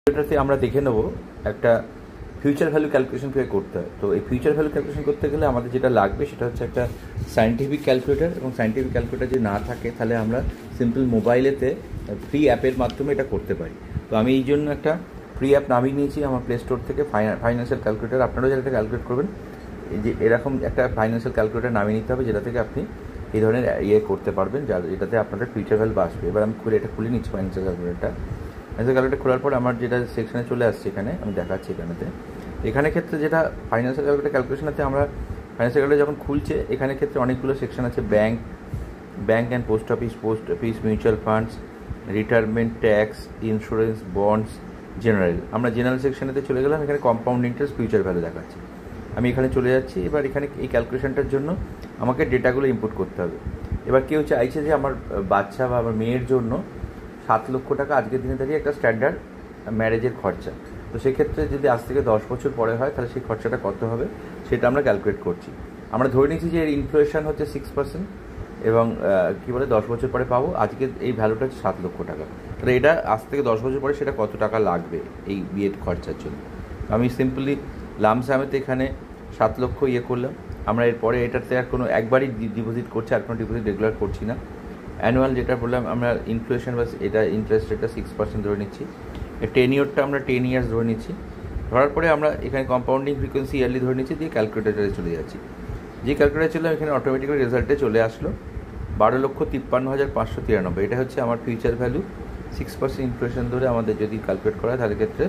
এটাতে আমরা দেখে নেব একটা ফিউচার ভ্যালু ক্যালকুলেশন কীভাবে করতে হয়। তো এই ফিউচার ভ্যালু ক্যালকুলেশন করতে গেলে আমাদের যেটা লাগবে সেটা হচ্ছে একটা সায়েন্টিফিক ক্যালকুলেটর, এবং সায়েন্টিফিক ক্যালকুলেটর যদি না থাকে তাহলে আমরা সিম্পল মোবাইলেতে ফ্রি অ্যাপের মাধ্যমে এটা করতে পারি। তো আমি এই জন্য একটা ফ্রি অ্যাপ নামিয়ে নিয়েছি আমার প্লে স্টোর থেকে, ফাইন্যান্সিয়াল ক্যালকুলেটর। আপনারাও যেটা ক্যালকুলেট করবেন, এই যে এরকম একটা ফাইন্যান্সিয়াল ক্যালকুলেটর নামিয়ে নিতে হবে, যেটা থেকে আপনি এই ধরনের করতে পারবেন, যেটাতে আপনাদের ফিউচার ভ্যালু আসবে। এবার আমি খুলে নিচ্ছি ফাইন্যান্সিয়াল ক্যালকুলেটরটা। ফাইন্যান্সিয়াল ক্যালকুলেটর খোলার পর আমার যেটা সেকশনে চলে আসছে, এখানে আমি দেখাচ্ছি। এখানে ক্ষেত্রে যেটা ফাইন্যান্সিয়াল ক্যালকুলেটর ক্যালকুলেশনাতে আমরা ফাইন্যান্সিয়াল ক্যালকুলেটর যখন খুলছে, এখানে ক্ষেত্রে অনেকগুলো সেকশন আছে। Bank and post office, mutual funds, retirement, tax, insurance, bonds, general. আমরা জেনারেল সেকশনেতে চলে গেলাম। এখানে কম্পাউন্ড ইন্টারেস্ট, ফিউচার ভ্যালু দেখাচ্ছে। আমি এখানে চলে যাচ্ছি। এবার এখানে এই ক্যালকুলেশনটার জন্য আমাকে ডেটাগুলো ইনপুট করতে হবে। এবার কেউ চাইছে যে আমার বাচ্চা বা আমার মেয়ের জন্য 7 লক্ষ টাকা আজকের দিনে দাঁড়িয়ে একটা স্ট্যান্ডার্ড ম্যারেজের খরচা। তো সেক্ষেত্রে যদি আজ থেকে 10 বছর পরে হয় তাহলে সেই খরচাটা কত হবে সেটা আমরা ক্যালকুলেট করছি। আমরা ধরে নিচ্ছি যে এর ইনফ্লেশন হচ্ছে 6%, এবং 10 বছর পরে পাবো আজকে এই ভ্যালুটা হচ্ছে 7 লক্ষ টাকা। তাহলে এটা আজ থেকে 10 বছর পরে সেটা কত টাকা লাগবে এই বিয়ের খরচার জন্য। আমি সিম্পলি লামসামেতে এখানে 7 লক্ষ করলাম। আমরা এরপরে এটাতে আর কোনো একবারই ডিপোজিট করছি, আর কোনো ডিপোজিট রেগুলার করছি না। অ্যানুয়াল যেটা বললাম আমরা ইনফ্লেশন বা এটা ইন্টারেস্ট রেটটা 6% ধরে নিচ্ছি। টেনিওরটা আমরা 10 ইয়ার্স ধরে নিচ্ছি। ধরার পরে আমরা এখানে কম্পাউন্ডিং ফ্রিকোয়েন্সি ইয়ারলি ধরে নিচ্ছি, দিয়ে ক্যালকুলেটারে চলে যাচ্ছি। যে ক্যালকুলেটার ছিল এখানে অটোমেটিক্যালি রেজাল্টে চলে আসলো 12,53,593। এটা হচ্ছে আমার ফিউচার ভ্যালু। 6% ইনফ্লেশন ধরে আমাদের যদি ক্যালকুলেট করা হয় তাহলে ক্ষেত্রে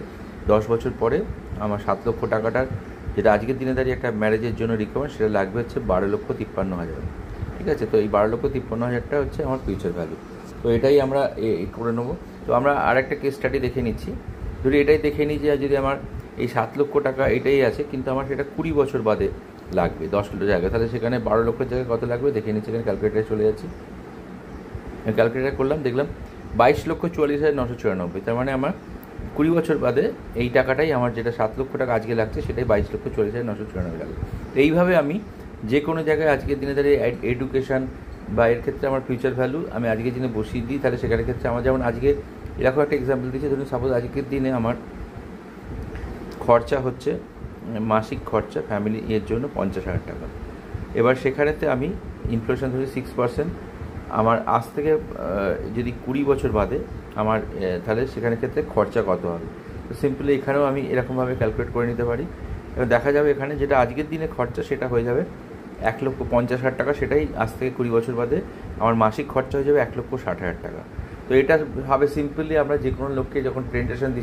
10 বছর পরে আমার 7 লক্ষ টাকাটার, যেটা আজকের দিনে দাঁড়িয়ে একটা ম্যারেজের জন্য রিকোয়ারমেন্ট, সেটা লাগবে হচ্ছে 12,53,000। ঠিক আছে, তো এই 12,53,000টা হচ্ছে আমার ফিউচার ভ্যালু। তো এটাই আমরা করে নেবো। তো আমরা আর একটা কেস স্টাডি দেখে নিচ্ছি। যদি এটাই দেখে নিই যে যদি আমার এই 7 লক্ষ টাকা এটাই আছে, কিন্তু আমার সেটা 20 বছর বাদে লাগবে 10 লক্ষ জায়গায়, তাহলে সেখানে 12 লক্ষের জায়গায় কত লাগবে দেখে নিচ্ছি। এখানে ক্যালকুলেটারে চলে যাচ্ছি। ক্যালকুলেটার করলাম, দেখলাম 22,44,994। তার মানে আমার 20 বছর বাদে এই টাকাটাই আমার, যেটা 7 লক্ষ টাকা আজকে লাগছে সেটাই 22,44,994 লাগবে। তো এইভাবে আমি যে কোনো জায়গায় আজকের দিনে দাঁড়িয়ে এডুকেশান বা এর ক্ষেত্রে আমার ফিউচার ভ্যালু আমি আজকের দিনে বসিয়ে দিই, তাহলে সেখানের ক্ষেত্রে আমার, যেমন আজকে এরকম একটা এক্সাম্পল দিচ্ছি। ধরুন সাপোজ আজকের দিনে আমার খরচা হচ্ছে, মাসিক খরচা ফ্যামিলি এর জন্য 50,000 টাকা। এবার সেখানেতে আমি ইনফ্লেশন ধরি 6%। আমার আজ থেকে যদি 20 বছর বাদে আমার তাহলে সেখানে ক্ষেত্রে খরচা কত হবে। তো সিম্পলি এখানেও আমি এরকমভাবে ক্যালকুলেট করে নিতে পারি। এবার দেখা যাবে এখানে যেটা আজকের দিনে খরচা সেটা হয়ে যাবে 1,50,000 টাকা। সেটাই আজ থেকে 20 বছর বাদে আমার মাসিক খরচা হয়ে যাবে 1,60,000 টাকা। তো এটা ভাবে সিম্পলি আমরা যে কোনো লোককে যখন প্রেজেন্টেশন দিচ্ছি